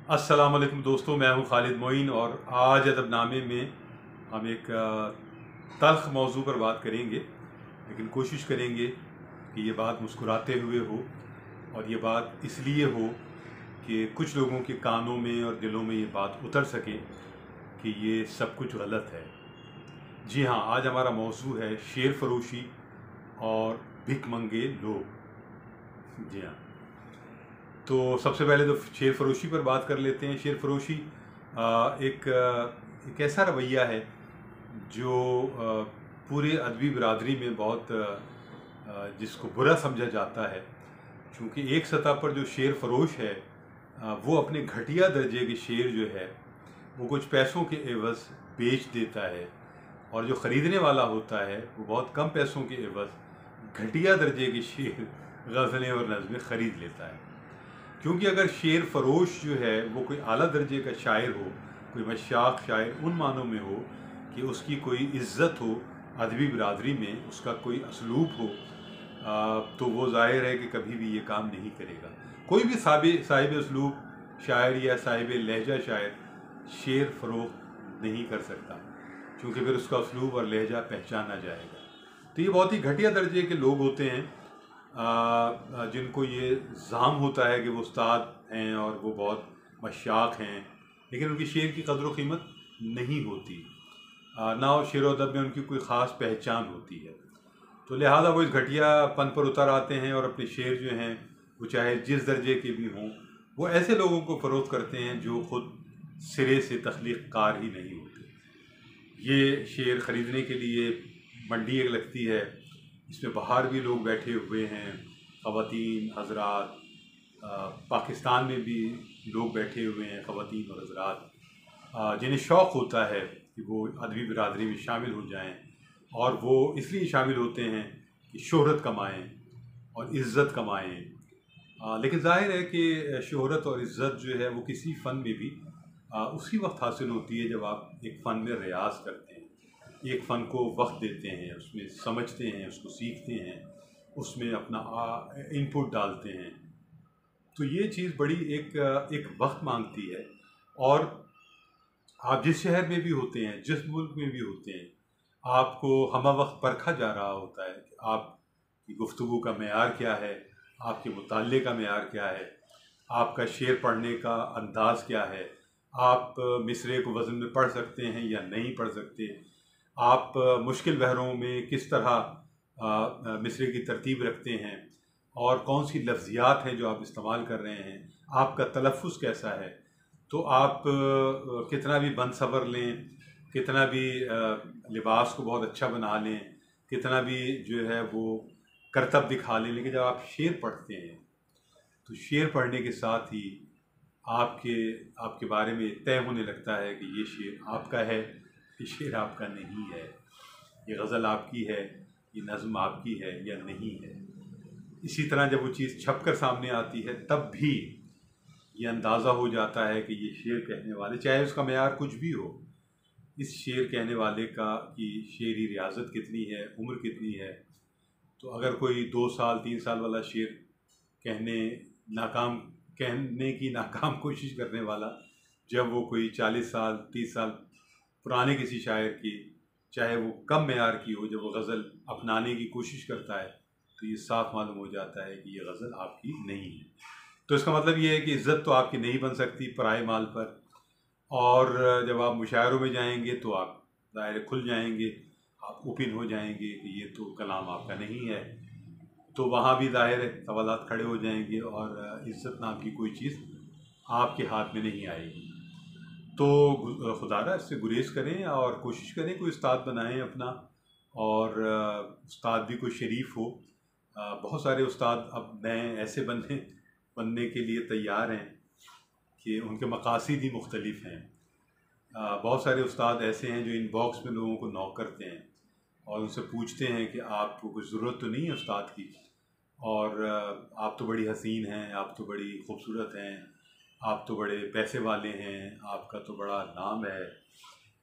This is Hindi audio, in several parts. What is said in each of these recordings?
अस्सलाम वालेकुम दोस्तों, मैं हूं खालिद मोइन और आज अदबनामे में हम एक तल्ख़ मौजू पर बात करेंगे। लेकिन कोशिश करेंगे कि ये बात मुस्कुराते हुए हो और ये बात इसलिए हो कि कुछ लोगों के कानों में और दिलों में ये बात उतर सके कि ये सब कुछ गलत है। जी हाँ, आज हमारा मौजू है शेर फरोशी और भिखमंगे लोग। जी हाँ, तो सबसे पहले तो शेर फरोशी पर बात कर लेते हैं। शेर फरोशी एक ऐसा रवैया है जो पूरे अदबी बिरादरी में बहुत जिसको बुरा समझा जाता है, क्योंकि एक सतह पर जो शेर फरोश है वो अपने घटिया दर्जे के शेर जो है वो कुछ पैसों के एवज़ बेच देता है, और जो ख़रीदने वाला होता है वो बहुत कम पैसों के एवज़ घटिया दर्जे के शेर, गज़लें और नज़में ख़रीद लेता है। क्योंकि अगर शेर फरोश जो है वो कोई आला दर्जे का शायर हो, कोई मशाक शायर उन मानों में हो कि उसकी कोई इज़्ज़त हो अदबी बिरादरी में, उसका कोई असलूब हो, तो वो ज़ाहिर है कि कभी भी ये काम नहीं करेगा। कोई भी साहिब असलूब शायर या साहिब लहजा शायर शेर फ़रोख्त नहीं कर सकता, क्योंकि फिर उसका असलूब और लहजा पहचाना जाएगा। तो ये बहुत ही घटिया दर्जे के लोग होते हैं जिनको ये ज़ाम होता है कि वो उस्ताद हैं और वो बहुत मशाक हैं, लेकिन उनकी शेर की कदर व कीमत नहीं होती, ना वो शेर व अदब में उनकी कोई ख़ास पहचान होती है। तो लिहाजा वो इस घटियापन पर उतर आते हैं और अपने शेर जो हैं वो चाहे जिस दर्जे के भी हों, वो ऐसे लोगों को फ़रोख्त करते हैं जो ख़ुद सिरे से तख्लीक़ कार ही नहीं होते। ये शेर ख़रीदने के लिए मंडी एक लगती है, इसमें बाहर भी लोग बैठे हुए हैं, ख़वातीन हज़रात, पाकिस्तान में भी लोग बैठे हुए हैं, ख़वातीन और हज़रात, जिन्हें शौक़ होता है कि वो अदबी बिरादरी में शामिल हो जाएं, और वो इसलिए शामिल होते हैं कि शोहरत कमाएं और इज़्ज़त कमाएं। लेकिन ज़ाहिर है कि शोहरत और इज़्ज़त जो है वो किसी फ़न में भी उसी वक्त हासिल होती है जब आप एक फ़न में रियाज़ करते हैं, एक फ़न को वक्त देते हैं, उसमें समझते हैं, उसको सीखते हैं, उसमें अपना इनपुट डालते हैं। तो ये चीज़ बड़ी एक वक्त मांगती है। और आप जिस शहर में भी होते हैं, जिस मुल्क में भी होते हैं, आपको हमा वक्त परखा जा रहा होता है कि आपकी गुफ्तगू का मेयार क्या है, आपके मुताल्ले का मेयार क्या है, आपका शेर पढ़ने का अंदाज़ क्या है, आप मिसरे को वज़न में पढ़ सकते हैं या नहीं पढ़ सकते, आप मुश्किल बहरों में किस तरह मिसरे की तरतीब रखते हैं, और कौन सी लफ्ज़ियात हैं जो आप इस्तेमाल कर रहे हैं, आपका तलफ़्फ़ुज़ कैसा है। तो आप कितना भी बन सवर लें, कितना भी लिबास को बहुत अच्छा बना लें, कितना भी जो है वो करतब दिखा लें, लेकिन जब आप शेर पढ़ते हैं तो शेर पढ़ने के साथ ही आपके बारे में तय होने लगता है कि ये शेर आपका है, ये शेर आपका नहीं है, ये गज़ल आपकी है, ये नज़्म आपकी है या नहीं है। इसी तरह जब वो चीज़ छप कर सामने आती है तब भी ये अंदाज़ा हो जाता है कि ये शेर कहने वाले, चाहे उसका मेयार कुछ भी हो, इस शेर कहने वाले का कि शेरी रियाज़त कितनी है, उम्र कितनी है। तो अगर कोई 2 साल 3 साल वाला शेर कहने की नाकाम कोशिश करने वाला, जब वो कोई 40 साल 30 साल पुराने किसी शायर की, चाहे वो कम मेयार की हो, जब वो गज़ल अपनाने की कोशिश करता है, तो ये साफ मालूम हो जाता है कि ये गज़ल आपकी नहीं है। तो इसका मतलब ये है कि इज़्ज़त तो आपकी नहीं बन सकती पराए माल पर। और जब आप मुशायरों में जाएंगे तो आप दायरे खुल जाएंगे, आप ओपन हो जाएंगे कि ये तो कलाम आपका नहीं है, तो वहाँ भी ज़ाहिर है सवालात खड़े हो जाएंगे और इज़्ज़त नाम की कोई चीज़ आपके हाथ में नहीं आएगी। तो खुदारा इससे गुरेज करें और कोशिश करें कोई उस्ताद बनाएं अपना, और उस्ताद भी कोई शरीफ हो। बहुत सारे उस्ताद अब नए ऐसे बनने के लिए तैयार हैं कि उनके मकासद ही मुख्तलिफ हैं। बहुत सारे उस्ताद ऐसे हैं जो इनबॉक्स में लोगों को नॉक करते हैं और उनसे पूछते हैं कि आपको कुछ ज़रूरत तो नहीं है उस्ताद की, और आप तो बड़ी हसीन हैं, आप तो बड़ी खूबसूरत हैं, आप तो बड़े पैसे वाले हैं, आपका तो बड़ा नाम है,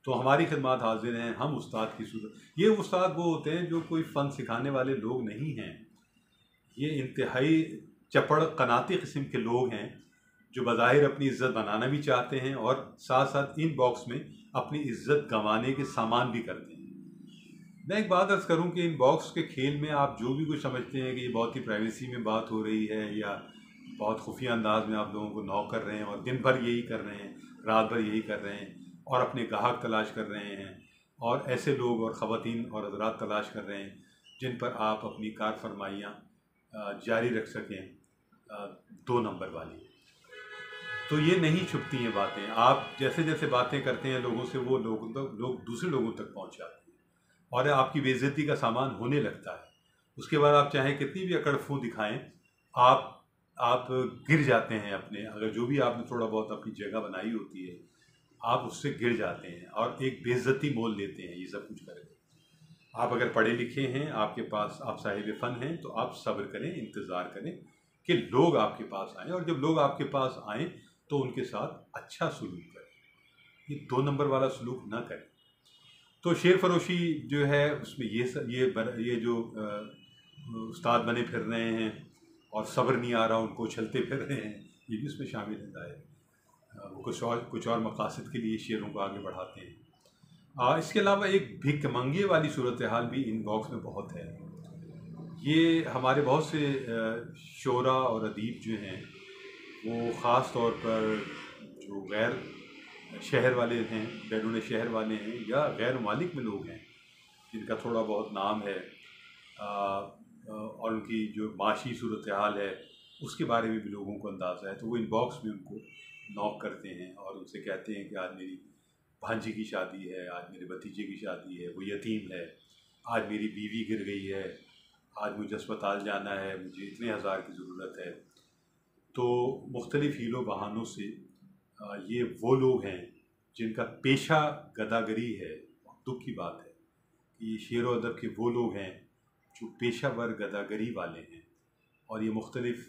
तो हमारी खिदमत हाजिर हैं, हम उस्ताद की सूरत। ये उस्ताद वो होते हैं जो कोई फ़न सिखाने वाले लोग नहीं हैं, ये इंतहाई चपड़ कनाती किस्म के लोग हैं जो बज़ाहिर अपनी इज्जत बनाना भी चाहते हैं और साथ साथ इन बॉक्स में अपनी इज्जत गंवाने के सामान भी करते हैं। मैं एक बात अर्ज़ करूं कि इन बॉक्स के खेल में आप जो भी कुछ समझते हैं कि ये बहुत ही प्राइवेसी में बात हो रही है या बहुत खुफिया अंदाज में आप लोगों को नॉक कर रहे हैं और दिन भर यही कर रहे हैं, रात भर यही कर रहे हैं और अपने ग्राहक तलाश कर रहे हैं और ऐसे लोग और ख़वातीन और हज़रात तलाश कर रहे हैं जिन पर आप अपनी कार फरमाइयाँ जारी रख सकें, 2 नंबर वाली। तो ये नहीं छुपती हैं बातें, आप जैसे जैसे बातें करते हैं लोगों से वो लोग दूसरे लोगों तक पहुंच जाते हैं और आपकी बेइज्जती का सामान होने लगता है। उसके बाद आप चाहे कितनी भी अकड़ फूं दिखाएं, आप गिर जाते हैं अपने, अगर जो भी आपने थोड़ा बहुत अपनी जगह बनाई होती है आप उससे गिर जाते हैं और एक बेइज्जती मोल लेते हैं ये सब कुछ करके। आप अगर पढ़े लिखे हैं, आपके पास आप साहिब फ़न हैं, तो आप सब्र करें, इंतज़ार करें कि लोग आपके पास आएँ और जब लोग आपके पास आएँ तो उनके साथ अच्छा सलूक करें, ये 2 नंबर वाला सलूक ना करें। तो शेर फरोशी जो है उसमें ये जो उस्ताद बने फिर रहे हैं और सब्र नहीं आ रहा उनको, उछलते फिर रहे हैं, ये भी उसमें शामिल रहता है। वो कुछ और मकासद के लिए शेरों को आगे बढ़ाते हैं। इसके अलावा एक भिखमंगे वाली सूरत हाल भी इन बॉक्स में बहुत है। ये हमारे बहुत से शोरा और अदीब जो हैं वो ख़ास तौर पर जो गैर शहर वाले हैं, बैरून शहर वाले हैं या गैर ममालिक में लोग हैं जिनका थोड़ा बहुत नाम है और उनकी जो माशी सूरत हाल है उसके बारे में भी लोगों को अंदाज़ा है, तो वो इन बॉक्स में उनको नॉक करते हैं और उनसे कहते हैं कि आज मेरी भांजी की शादी है, आज मेरे भतीजे की शादी है, वो यतीम है, आज मेरी बीवी गिर गई है, आज मुझे अस्पताल जाना है, मुझे इतने हज़ार की ज़रूरत है। तो मुख्तलिफ़ हीलों बहानों से ये वो लोग हैं जिनका पेशा गदागरी है। दुख की बात है कि ये शेर व अदब के वो लोग हैं जो पेशावर गदागरी वाले हैं और ये मुख्तलिफ़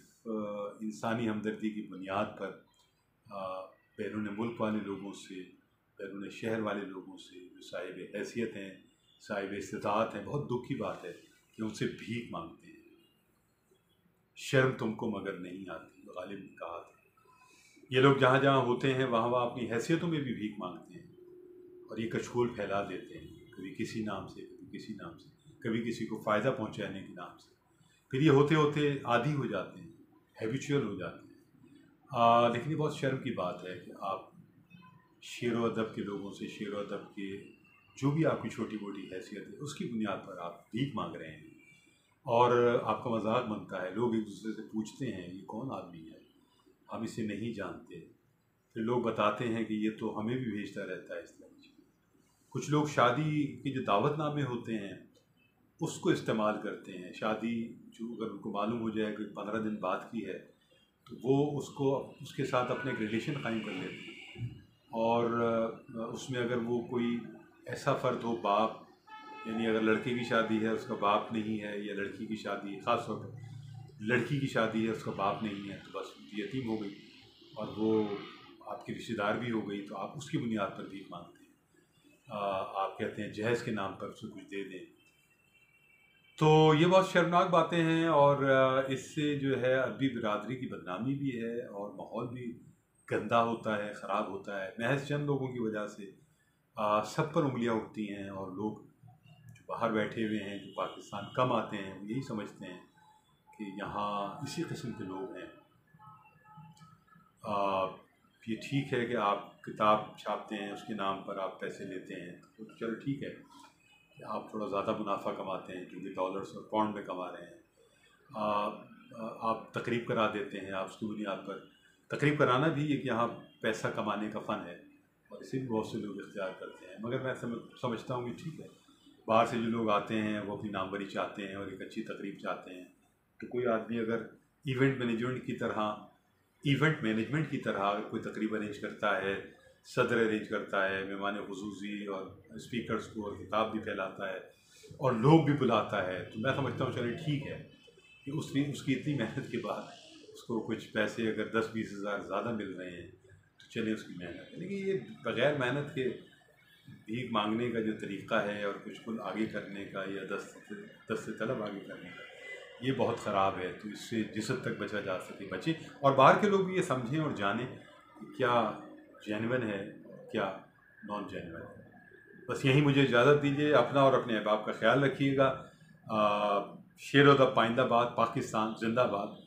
इंसानी हमदर्दी की बुनियाद पर बैरून मुल्क वाले लोगों से, बैरून शहर वाले लोगों से जो साहिब हैसियत हैं, साहिब इस्तिताअत हैं, बहुत दुख की बात है कि उनसे भीख मांगते हैं। शर्म तुमको मगर नहीं आती, गालिब ने कहा था। ये लोग जहाँ जहाँ होते हैं वहाँ वहाँ अपनी हैसियतों में भी भीख मांगते हैं और ये कछोल फैला देते हैं, कभी किसी नाम से, कभी किसी नाम से, कभी किसी को फ़ायदा पहुँचाने के नाम से। फिर ये होते होते आदी हो जाते हैं, हैबिचुअल हो जाते हैं। लेकिन ये बहुत शर्म की बात है कि आप शेर व अदब के लोगों से, शेर व अदब के जो भी आपकी छोटी मोटी हैसियत है उसकी बुनियाद पर आप भीख मांग रहे हैं और आपका मजाक बनता है। लोग एक दूसरे से पूछते हैं ये कौन आदमी है, हम इसे नहीं जानते। फिर लोग बताते हैं कि ये तो हमें भी भेजता रहता है इस तरह की। कुछ लोग शादी के जो दावतनामे होते हैं उसको इस्तेमाल करते हैं। शादी जो अगर उनको मालूम हो जाए कि 15 दिन बाद की है तो वो उसके साथ अपने एक रिलेशन कायम कर लेते हैं और उसमें अगर वो कोई ऐसा फ़र्द हो, बाप, यानी अगर लड़के की शादी है उसका बाप नहीं है, या लड़की की शादी, ख़ास तौर पर लड़की की शादी है उसका बाप नहीं है, तो बस यतीम हो गई और वो आपकी रिश्तेदार भी हो गई, तो आप उसकी बुनियाद पर भीख मांगते हैं। आप कहते हैं जहेज़ के नाम पर उसको कुछ दे दें। तो ये बहुत शर्मनाक बातें हैं और इससे जो है अरबी बिरादरी की बदनामी भी है और माहौल भी गंदा होता है, ख़राब होता है। महज चंद लोगों की वजह से सब पर उंगलियां उठती हैं और लोग जो बाहर बैठे हुए हैं, जो पाकिस्तान कम आते हैं, वो यही समझते हैं कि यहाँ इसी किस्म के लोग हैं। ये ठीक है कि आप किताब छापते हैं, उसके नाम पर आप पैसे लेते हैं, तो चलो ठीक है कि आप थोड़ा ज़्यादा मुनाफा कमाते हैं क्योंकि डॉलर्स और पाउंड में कमा रहे हैं। आप तकरीब करा देते हैं, आप उसकी बुनियाद पर तकरीब कराना भी एक यहाँ पैसा कमाने का फ़न है और इसे भी बहुत से लोग इख्तियार करते हैं। मगर मैं समझता हूँ कि ठीक है, बाहर से जो लोग आते हैं वो अपनी नामवरी चाहते हैं और एक अच्छी तकरीब चाहते हैं, तो कोई आदमी अगर इवेंट मैनेजमेंट की तरह अगर कोई तकरीब अरेंज करता है, सदर अरेंज करता है, मेहमान खुसूसी और स्पीकर्स को और किताब भी फैलाता है और लोग भी बुलाता है, तो मैं समझता हूँ चलिए ठीक है कि उसकी इतनी मेहनत के बाद उसको कुछ पैसे अगर 10-20 हज़ार ज़्यादा मिल रहे हैं तो चलिए उसकी मेहनत है। लेकिन ये बग़ैर मेहनत के भीख मांगने का जो तरीक़ा है और कुछ आगे करने का या दस्त तलब आगे करने का, ये बहुत ख़राब है, तो इससे जिस हद तक बचा जा सके बचे, और बाहर के लोग भी ये समझें और जानें कि क्या जेन्युइन है, क्या नॉन जेन्युइन है। बस यही मुझे इजाज़त दीजिए। अपना और अपने अहबाब का ख्याल रखिएगा। शेर द पाइंदाबाद, पाकिस्तान जिंदाबाद।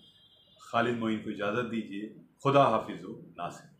खालिद मोइन को इजाज़त दीजिए। खुदा हाफिज़ नासिर।